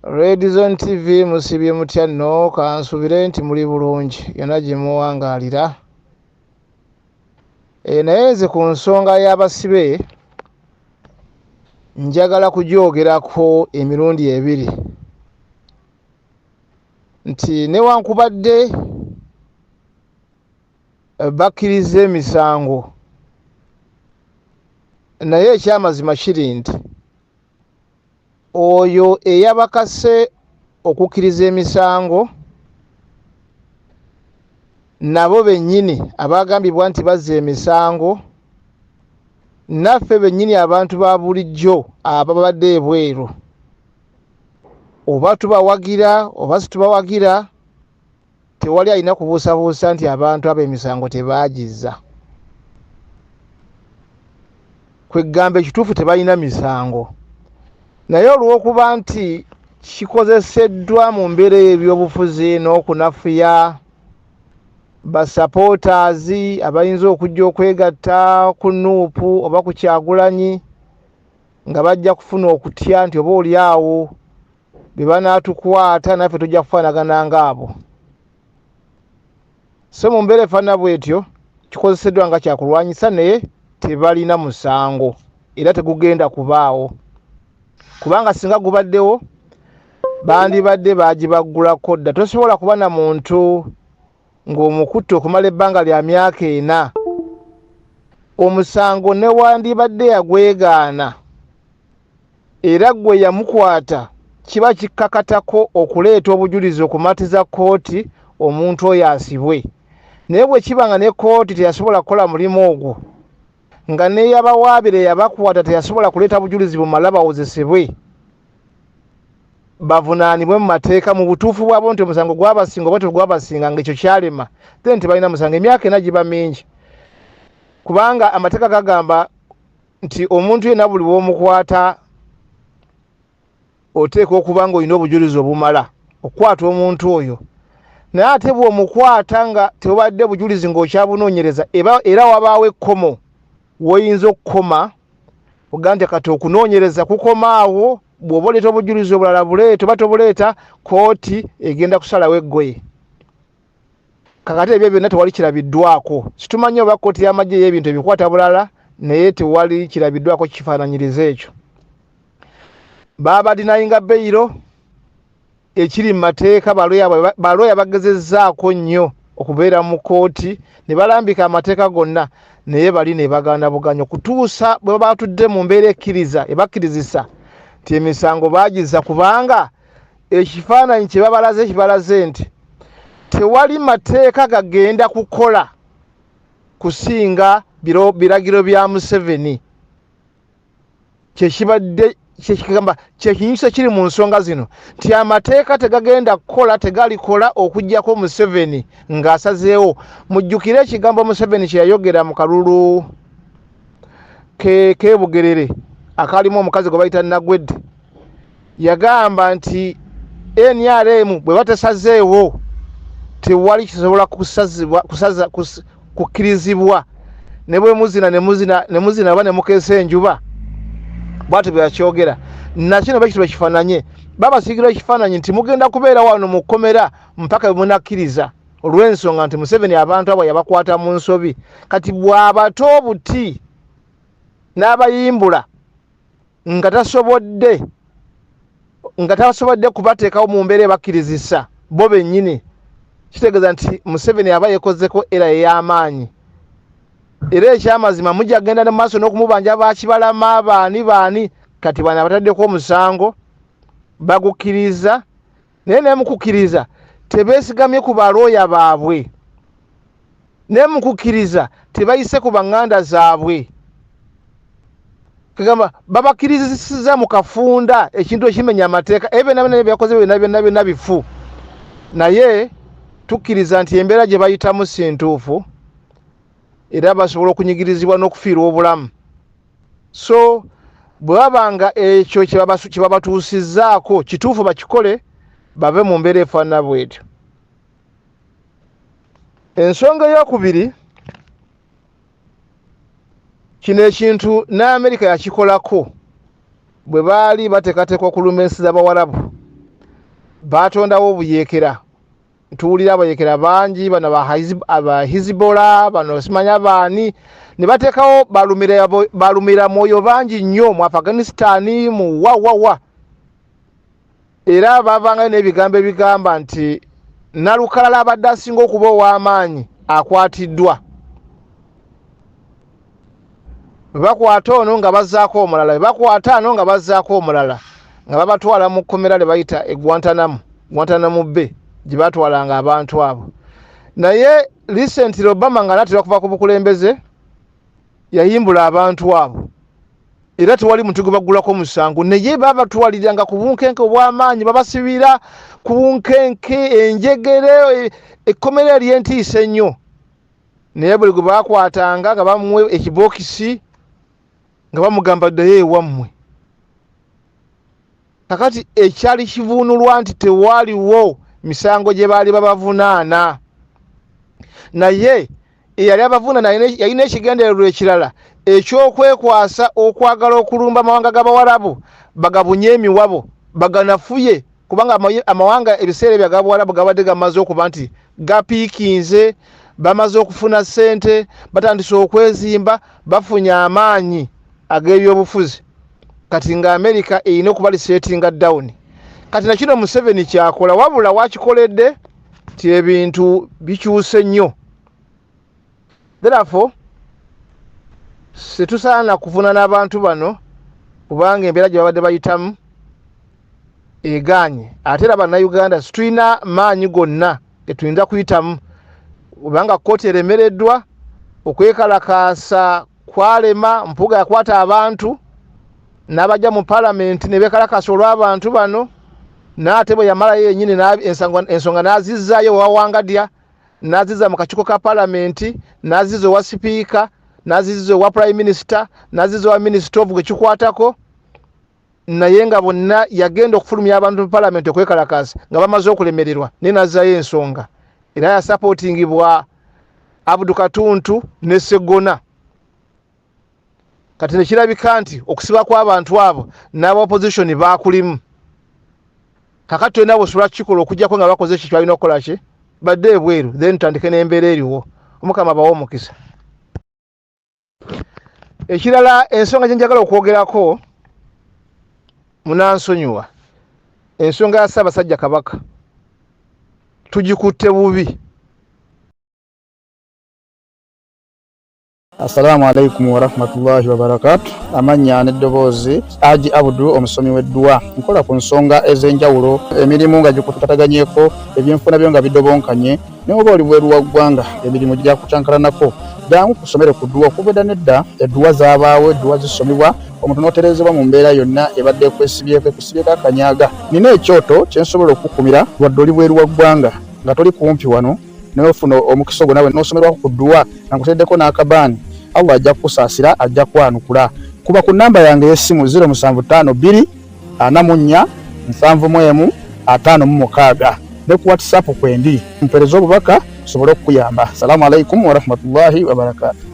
Red Zone TV musibye mutya nno kansubire nti muli bulungi yonna gye muwangaalira. Naye nze ku nsonga y'abasibe njagala kugyogerako emirundi ebiri. Nti newankubadde bakkiriza emisango, naye ekyamazima kiri nti oyo eyabakase okukkiriza emisango nabo bennyini abagambibwa nti bazza emisango, naffe bennyini abantu ba bulijjo ababadde ebweru, oba tubawagira oba situbawagira, tewali alina kubuusabuusa nti abantu ab'emisango tebagizza. Kwegamba ekituufu tebalina misango, naye olw'okuba nti kikozeseddwa mu mbeera y'ebyobufuzi n'okunafuya basapotaazi abayinza okujja okwegatta ku NUP oba ku Kyagulanyi nga bajja kufuna okutya nti oba oli awo be banaatukwata naffe tujja kufaanagana ngaabo. So mu mbeera efaanana bw'etyo kikozeseddwa nga kyakulwanyisa, naye tebalina musango era tegugenda kubaawo, kubanga singa gubaddewo bandibadde baagibaggulako dda. Tosobola kuba na muntu ng'omukutte okumala ebbanga lya myaka 4, omusango ne wandibadde yagwegaana era gwe yamukwata kiba kikkakatako okuleeta obujulizi okumatiza kkooti omuntu oyo asibwe. Naye bwe kiba nga ne kkooti teyasobola kukola mulimu ogwo, nga neyabawaabire yabakwata teyasobola kuleeta bujulizi bumala bawozesebwe, bavunaanibwe mu mateeka mu butuufu bwabo nti omusango gwabasinga oba tegwabasinga, ng'ekyo kyalema, then tebalina musango. Emyaka 4 giba mingi, kubanga amateeka gagamba nti omuntu yenna buli bw'omukwata oteekwa okuba ng'olina obujulizi obumala okukwata omuntu oyo. Naye ate bw'omukwata nga tewabadde bujulizi ng'okyabunoonyereza, era wabaawo ekkomo woyinza okukoma ogamba nti kati okunoonyereza kukomaawo, bw'oba oleeta obujulizi obulala buleeta oba tobuleeta, kkooti egenda kusalawo eggoye. Kakati ebyo byonna tewali kirabiddwako. Situmanyi oba kkooti y'amagye y'ebintu ebikwata bulala, naye tewali kirabiddwako kifaananyiriza ekyo. Baabadinayinga beyiro ekiri mu mateeka, balooya bagezezzaako nnyo okubeera mu kkooti ne balambika amateeka gonna, naye bali ne bagaana buganyo kutuusa bwe batudde mu mbeera ebakkirizisa nti emisango baagizza, kubanga ekifaananyi kye babalaze kibalaze nti tewali mateeka gagenda kukola kusinga biragiro bya Museveni. Kyekibadde kyekigamba kyekinyusa kiri mu nsonga zino nti amateeka tegagenda kukola, tegalikola okuggyako Museveni ng'asazeewo. Mujjukire ekigambo Museveni kye yayogera mu kalulu k'Ebugerere akalimu omukazi gwe bayita Nagwedde. Yagamba nti NRM bwe batasazeewo tewali kisobola kukkirizibwa, ne bwe muzina oba ne mukeesa enjuba. Bw'atyo bwe yakyogera. Nakino bakitwa kifaananye, babasiigira ekifaananyi nti mugenda kubeera wano mu kkomera mpaka bwe munakkiriza, olw'ensonga nti Museveni abantu abo yabakwata mu nsobi. Kati bw'abato obuti n'abayimbula nga tasobodde kubateekawo mu mbeera ebakkirizisa bo bennyini, kitegeeza nti Museveni aba yekozeko era ey'amaanyi. Era ekyamazima mujja kgenda ne maaso n'okumubanja bakibalama baani, kati bano abataddeko omusango bagukkiriza, naye ne mukukkiriza tebeesigamye ku balooya baabwe, ne mukukkiriza tebayise ku baŋŋanda zaabwe. Kagamba babakkirizisiza mu kafunda ekintu ekimenya amateeka. Ebyo byonna byakoze byonna bifu, naye tukkiriza nti embeera gye bayitamu si ntuufu era basobola okunyigirizibwa n'okufiirwa obulamu. So bwe babanga ekyo kye babatuusizzaako kituufu bakikole, bave mu mbeera efaanana bw'etyo. Ensonga eyokubiri, kino ekintu ne Amerika yakikolako bwe baali bateekateeka okulumensiza Abawarabu batondawo obuyekera tuwulira abayekera bangi bano abahizibula bano simanya baani ne bateekawo balumira mwoyo bangi nnyo mu Afghanistan mu wawawa era bavanga n'ebigambo ebigamba nti nalukalala abadde asinga okuba ow'amaanyi akwatiddwa bakwata ono nga bazzaako omulala bakwata ano nga bazzaako omulala nga babatwala mu kkomera le bayita Guantanamo Bay gye batwalanga abantu abo. Naye recently Obama nga natera kuva ku bukulembeze yayimbula abantu abo era tewali muntu gwe baggulako musango naye babatwaliranga ku bunkenke obw'amaanyi babasibira ku bunkenke enjegere ekkomera ery'entiisa ennyo naye buli gwe bakwatanga nga bamuwe ekibokisi nga bamugamba ddayo ewammwe. Kakati ekyali kivuunulwa nti tewaaliwo misango gye baali babavunaana naye eyali abavunaana yalina ekigendererwa ekirala ekyokwekwasa okwagala okulumba amawanga g'Abawarabu bagabunye emiwabo baganafuye kubanga amawanga ebiseera by'Abawarabu gabadde gamaze okuba nti gapiikinze bamaze okufuna ssente batandise okwezimba bafunye amaanyi ag'ebyobufuzi kati nga America erina okuba lisetinga down. Kati na kino Museveni kyakola wabula wakikoledde ti ebintu bikyuse nnyo. Therefore situsaana kuvuna n'abantu bano kubanga embeera gye babadde bayitamu egaanye ate era bannayuganda situlina maanyi gonna getuyinza kuyitamu kubanga kkooti eremereddwa okwekalakaasa kwalema mpuga yakwata abantu n'abajja mu palamenti ne beekalakaasa olw'abantu bano n'ate bwe yamalayo yennyini ensonga n'azizzaayo wawangadya n'azizza mu kakiiko ka palamenti n'azizza owa sipiika n'azizza owa prime minister n'azizza owa minister of gekikwatako naye nga bonna yagenda okufulumya abantu mu palamenti okwekalakaasa nga bamaze okulemererwa naye n'azzaayo ensonga era yasapootingibwa Abdu Katuntu ne Segona. Kati nekirabika nti okusiba kw'abantu abo n'aba opposition baakulimu kakati tulina busobola kukikola okujjako nga bakoze ekyo kyalina okukola ki badde ebweru then tutandike n'embeera eriwo omukama bawa omukisa. Ekirala ensonga gye njagala okwogerako munansonyiwa ensonga ya Ssaabasajja Kabaka tugikutte bubi. Assalamu alaikum wa rahmatullahi wa barakatuh. Amanya n'eddoboozi Haji Abdu omusomi w'eddua nkola ku nsonga ez'enjawulo emirimu nga gikutataganyeko ebyenfuna byo nga bidobonkanye ne oba oli bweru wa ggwanga emirimu gya kucankalanako jangu kusomere ku ddua okuvudda nedda eddua zaabaawo eddua zisomibwa omuntu n'oterezebwa mu mbeera yonna ebadde ekwesibyeko ekusibyeko akanyaaga. Nina ekyoto kye nsobola okukumira wadde oli bweru wa ggwanga nga toli kumpi wano n'ofuna omukisa ogwo nawe n'osomerwako ku ddua nga nkuteddeko n'akabaani Allah ajja kusaasira ajja kwanukula. Kuba ku namba yange y'essimu 0752 44 71 56 ne ku WhatsApp kwendi mpereza obubaka sobole okuyamba. Assalamu alaikum wa rahmatullahi wa barakatuh.